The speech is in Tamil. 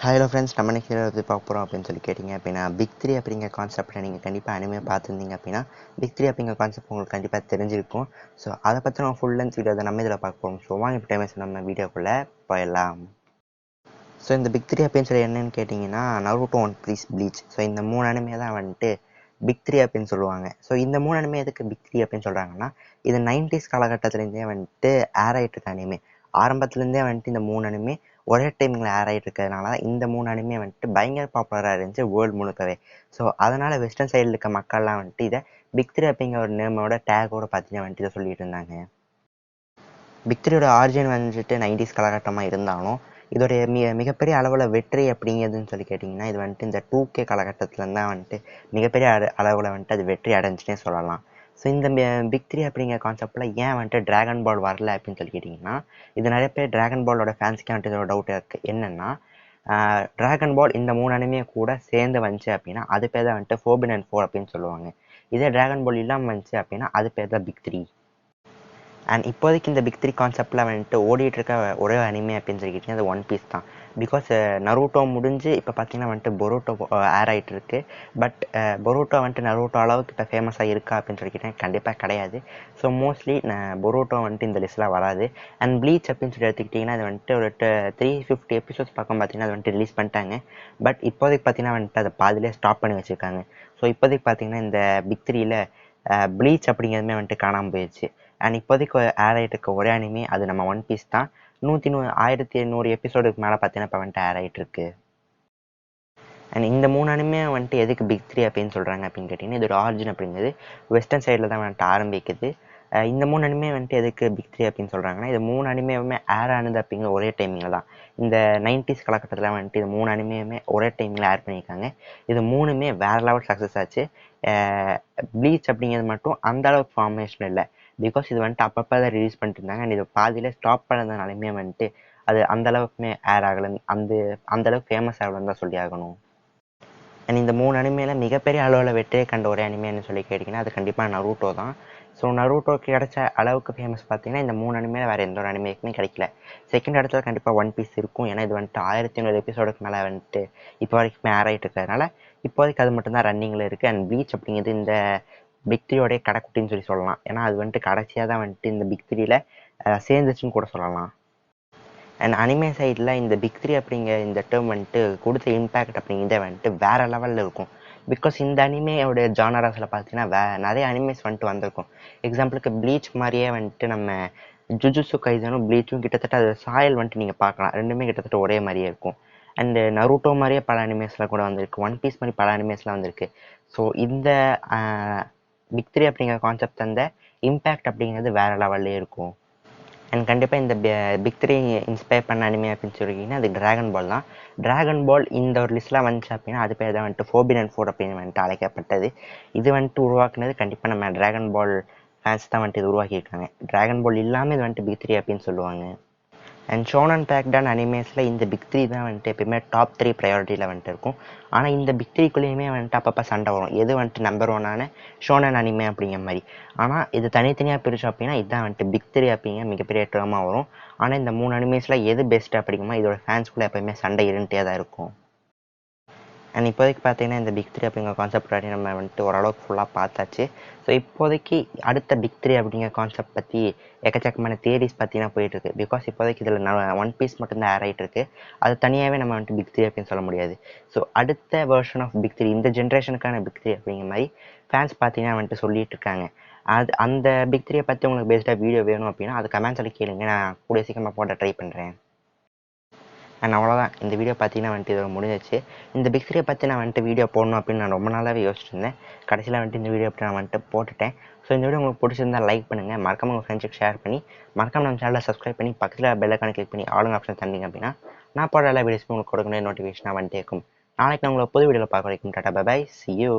ஹலோ ஃப்ரெண்ட்ஸ், நம்ம இன்னைக்கு எதை பார்க்க போகிறோம் அப்படின்னு சொல்லி கேட்டிங்க அப்படின்னா, பிக் த்ரீ அப்படிங்கிற கான்செப்டை நீங்கள் கண்டிப்பாக அனிமே பார்த்துருந்தீங்க அப்படின்னா, பிக் த்ரீ அப்படிங்கிற கான்செப்ட் உங்களுக்கு கண்டிப்பாக தெரிஞ்சிருக்கும். ஸோ அதை பற்றி நம்ம ஃபுல் லென்த் வீடியோ நம்ம இதில் பார்க்க போகிறோம். ஸோ வாங்க இப்போ டைம் நம்ம வீடியோக்குள்ளே போயிடலாம். ஸோ இந்த பிக் த்ரீ அப்படின்னு சொல்லி என்னென்னு கேட்டிங்கன்னா, Naruto, One Piece, Bleach. So இந்த 3 அனிமே தான் வந்துட்டு பிக் த்ரீ அப்படின்னு சொல்லுவாங்க. ஸோ இந்த 3 அனிமே எதுக்கு பிக் த்ரீ அப்படின்னு சொல்கிறாங்கன்னா, இது 90s காலகட்டத்துலேருந்தே வந்துட்டு ஏர் ஆகிட்டு இருக்க அனிமே. ஆரம்பத்துலேருந்தே வந்துட்டு இந்த 3 அனிமே ஒரே டைமில் ஏர் ஆகிட்டு இருக்கிறதுனால இந்த 3 அனிமே வந்துட்டு பயங்கர பாப்புலராக இருந்துச்சு வேர்ல்டு முழுக்கவே. ஸோ அதனால் வெஸ்டர்ன் சைடில் இருக்க மக்கள்லாம் வந்துட்டு இதை பிக் த்ரீ அப்படிங்கிற ஒரு நேமோட டேக்கோட பார்த்தீங்கன்னா வந்துட்டு இதை சொல்லிட்டு இருந்தாங்க. பிக் த்ரீயோட ஆரிஜின் வந்துட்டு 90s காலகட்டமாக இருந்தாலும் இதோடைய மிகப்பெரிய அளவில் வெற்றி அப்படிங்கிறதுன்னு சொல்லி கேட்டிங்கன்னா, இது வந்துட்டு இந்த 2K காலகட்டத்தில் தான் வந்துட்டு மிகப்பெரிய அளவில் வந்துட்டு அது வெற்றி அடைஞ்சுனே சொல்லலாம். ஸோ இந்த பிக் த்ரீ அப்படிங்கிற கான்செப்டில் ஏன் வந்துட்டு ட்ராகன் பால் வரல அப்படின்னு சொல்லி கேட்டிங்கன்னா, இது நிறைய பேர் ட்ராகன் பாலோட ஃபேன்ஸுக்கே வந்துட்டு இதோட டவுட் இருக்குது. என்னென்னா, ட்ராகன் பால் இந்த 3 அனிமே கூட சேர்ந்து வந்துச்சு அப்படின்னா அது பேர் தான் வந்துட்டு ஃபோர்பிடன் 4 அப்படின்னு சொல்லுவாங்க. இதே ட்ராகன் பால் இல்லாமல் வந்துச்சு அப்படின்னா அது பேர் தான் பிக் த்ரீ. அண்ட் இப்போதைக்கு இந்த பிக் த்ரீ கான்செப்டில் வந்துட்டு ஓடிட்டு இருக்க ஒரே அனிமே அப்படின்னு சொல்லிக்கிட்டிங்கன்னா அது ஒன் பீஸ் தான். பிகாஸ் நருட்டோ முடிஞ்சு இப்போ பார்த்தீங்கன்னா வந்துட்டு பொருட்டோ ஏர் ஆகிட்டு இருக்கு. பட் பொருட்டோ வந்துட்டு நருட்டோ அளவுக்கு இப்போ ஃபேமஸாக இருக்கா அப்படின்னு சொல்லிக்கிட்டேன் கண்டிப்பாக கிடையாது. ஸோ மோஸ்ட்லி பொருட்டோ வந்துட்டு இந்த லிஸ்ட்டில் வராது. அண்ட் ப்ளீச் அப்படின்னு சொல்லி எடுத்துக்கிட்டிங்கன்னா அது வந்துட்டு ஒரு 350 எபிசோட்ஸ் பக்கம் பார்த்தீங்கன்னா அது வந்துட்டு ரிலீஸ் பண்ணிட்டாங்க. பட் இப்போதைக்கு பார்த்தீங்கன்னா வந்துட்டு அதை பாதிலே ஸ்டாப் பண்ணி வச்சுருக்காங்க. ஸோ இப்போதைக்கு பார்த்தீங்கன்னா இந்த பிக் த்ரீயில் ப்ளீச் அப்படிங்கிறதுமே வந்துட்டு காணாமல் போயிடுச்சு. அண்ட் இப்போதைக்கு ஆட் ஆகிட்டு இருக்க ஒரே அனிமே அது நம்ம ஒன் பீஸ் தான். 1800 எபிசோடுக்கு மேலே பார்த்தீங்கன்னா இப்போ வந்துட்டு ஆட் ஆகிட்டு இருக்கு. அண்ட் இந்த 3 அனிமே வந்துட்டு எதுக்கு பிக் த்ரீ அப்படின்னு சொல்கிறாங்க அப்படின்னு கேட்டிங்கன்னா, இதோட ஆரிஜின் அப்படிங்கிறது வெஸ்டர்ன் சைடில் தான் வந்துட்டு ஆரம்பிக்குது. இந்த 3 அனிமே வந்துட்டு எதுக்கு பிக் த்ரீ அப்படின்னு சொல்கிறாங்கன்னா, இது 3 அனிமேவுமே ஏர் ஆனது அப்படிங்கிற ஒரே டைமிங்கில் தான். இந்த 90s காலகட்டத்தில் வந்துட்டு இது 3 அனிமேவுமே ஒரே டைமில் ஆட் பண்ணியிருக்காங்க. இது 3மே வேறு லெவல் சக்ஸஸ் ஆச்சு. ப்ளீச் அப்படிங்கிறது மட்டும் அந்த அளவுக்கு ஃபார்மேஷன் இல்லை. பிகாஸ் இது வந்துட்டு அப்பப்போ தான் ரிலீஸ் பண்ணிட்டு இருந்தாங்க. அண்ட் இது பாதியிலே ஸ்டாப் பண்ணதுனாலுமே வந்துட்டு அது அந்த அளவுக்குமே ஏர் ஆகலை, அந்த அளவுக்கு ஃபேமஸ் ஆகலைன்னு தான் சொல்லி ஆகணும். அண்ட் இந்த 3 அனிமேல மிகப்பெரிய அளவில் வெற்றியை கண்ட ஒரே அனிமேன்னு சொல்லி கேட்டிங்கன்னா அது கண்டிப்பாக நருட்டோ தான். ஸோ நருட்டோக்கு கிடைச்ச அளவுக்கு ஃபேமஸ் பார்த்தீங்கன்னா இந்த 3 அனிமேல வேறு எந்த ஒரு அனிமேக்குமே கிடைக்கல. செகண்ட் இடத்துல கண்டிப்பாக ஒன் பீஸ் இருக்கும். ஏன்னா இது வந்துட்டு 1500 எபிசோடுக்கு மேலே வந்துட்டு இப்போ வரைக்குமே ஏர் ஆகிட்டு இருக்கிறதுனால இப்போதைக்கு அது மட்டும்தான் ரன்னிங்கில் இருக்குது. அண்ட் ப்ளீச் அப்படிங்கிறது இந்த பிக் த்ரீயோடைய கடைக்குட்டின்னு சொல்லி சொல்லலாம். ஏன்னா அது வந்துட்டு கடைசியாக தான் வந்துட்டு இந்த பிக் த்ரீயில் சேர்ந்துச்சுன்னு கூட சொல்லலாம். அண்ட் அனிமே சைடில் இந்த பிக் த்ரீ அப்படிங்கிற இந்த டேர்ம் வந்துட்டு கொடுத்த இம்பேக்ட் அப்படிங்கிறத வந்துட்டு வேறு லெவலில் இருக்கும். பிகாஸ் இந்த அனிமேயோட ஜானராஸில் பார்த்தீங்கன்னா நிறைய அனிமேஸ் வந்துட்டு வந்திருக்கும். எக்ஸாம்பிளுக்கு ப்ளீச் மாதிரியே வந்துட்டு நம்ம ஜுஜுட்சு கைசனும் ப்ளீச்சும் கிட்டத்தட்ட அது சாயல் வந்துட்டு நீங்கள் பார்க்கலாம். ரெண்டுமே கிட்டத்தட்ட ஒரே மாதிரியே இருக்கும். அண்டு நருட்டோ மாதிரியே பல அனிமேஸ்லாம் கூட வந்திருக்கு. ஒன் பீஸ் மாதிரி பல அனிமேஸ்லாம் வந்திருக்கு. ஸோ இந்த பிக் த்ரீ அப்படிங்கிற கான்செப்ட் அந்த இம்பேக்ட் அப்படிங்கிறது வேறு லெவல்லே இருக்கும். அண்ட் கண்டிப்பாக இந்த பிக் த்ரீ இன்ஸ்பயர் பண்ண அனிமே அப்படின்னு சொல்லிக்கிங்கன்னா அது ட்ராகன் பால் தான். ட்ராகன் பால் இந்த ஒரு லிஸ்ட்லாம் வந்துச்சு அப்படின்னா அது பேர் தான் வந்துட்டு ஃபோர்பிடன் 4 அப்படின்னு வந்துட்டு அழைக்கப்பட்டது. இது வந்துட்டு உருவாக்குனது கண்டிப்பாக நம்ம ட்ராகன் பால் ஃபேன்ஸ் தான் வந்துட்டு இது உருவாக்கியிருக்காங்க. ட்ராகன் பால் இல்லாமல் இது வந்துட்டு பிக் த்ரீ அப்படின்னு சொல்லுவாங்க. அண்ட் ஷோனன் பேக்டான அனிமேஸில் இந்த பிக் த்ரீ தான் வந்துட்டு எப்பயுமே டாப் 3 ப்ரையாரிட்டியில் வந்துட்டு இருக்கும். ஆனால் இந்த பிக் த்ரீக்குள்ளேயுமே வந்துட்டு அப்பப்போ சண்டை வரும். எது வந்துட்டு நம்பர் 1 ஷோனன் அனிமே அப்படிங்கிற மாதிரி. ஆனால் இது தனித்தனியாக பிரித்தோம் அப்படின்னா இதுதான் வந்துட்டு பிக் த்ரீ அப்படிங்கிற மிகப்பெரிய டேர்மாக வரும். ஆனால் இந்த 3 அனிமேஸில் எது பெஸ்ட் அப்படிங்குமா இதோட ஃபேன்ஸ்குள்ளே எப்போயுமே சண்டை இருந்துகிட்டே தான் இருக்கும். அண்ட் இப்போதைக்கு பார்த்தீங்கன்னா இந்த பிக் த்ரீ அப்படிங்கிற கான்செப்ட் பற்றி நம்ம வந்துட்டு ஓரளவுக்கு ஃபுல்லாக பார்த்தாச்சு. ஸோ இப்போதைக்கு அடுத்த பிக் த்ரீ அப்படிங்கிற கான்செப்ட் பற்றி எக்கச்சக்கமான தியரிஸ் பார்த்தீங்கன்னா போயிட்டுருக்கு. பிகாஸ் இப்போதைக்கு இதில் ஒன் பீஸ் மட்டும்தான் ஏர் ஆகிட்டு இருக்கு. அது தனியாகவே நம்ம வந்துட்டு பிக் த்ரீ அப்படின்னு சொல்ல முடியாது. ஸோ அடுத்த வெர்ஷன் ஆஃப் பிக் த்ரீ, இந்த ஜென்ரேஷனுக்கான பிக் த்ரீ அப்படிங்கிற மாதிரி ஃபேன்ஸ் பார்த்தீங்கன்னா வந்துட்டு சொல்லிட்டு இருக்காங்க. அந்த பிக் த்ரீயை பற்றி உங்களுக்கு பேஸ்டாக வீடியோ வேணும் அப்படின்னா அது கமெண்ட்ஸில் கேளுங்க, நான் கூடிய சீக்கிரமாக போட ட்ரை பண்ணுறேன். அண்ட் அவ்வளோதான், இந்த வீடியோ பார்த்தீங்கன்னா வந்துட்டு இதோட முடிஞ்சிச்சு. இந்த பிக் த்ரீயை பற்றி நான் வந்துட்டு வீடியோ போடணும் அப்படின்னு நான் ரொம்ப நாளாகவே யோசிச்சிருந்தேன். கடைசியில் வந்துட்டு இந்த வீடியோ அப்படி நான் வந்துட்டு போட்டுட்டேன். ஸோ இந்த வீடியோ உங்களுக்கு பிடிச்சிருந்தா லைக் பண்ணுங்கள், மறக்காம உங்கள் ஃப்ரெண்ட்ஸுக்கு ஷேர் பண்ணி, மறக்காம நம்ம சேனலை சப்ஸ்கிரைப் பண்ணி பக்கத்தில் பெல் ஐக்கானை கிளிக் பண்ணி ஆளுங்க ஆப்ஷன் தந்தீங்க அப்படின்னா நான் போடுற எல்லா வீடியோஸும் உங்களுக்கு கொடுக்கணும் நோட்டிஃபிகேஷனாக வந்துட்டு இருக்கும். நாளைக்கு நான் உங்களை புது வீடியோவில் பார்க்க வரைக்கும் tata bye bye, see you.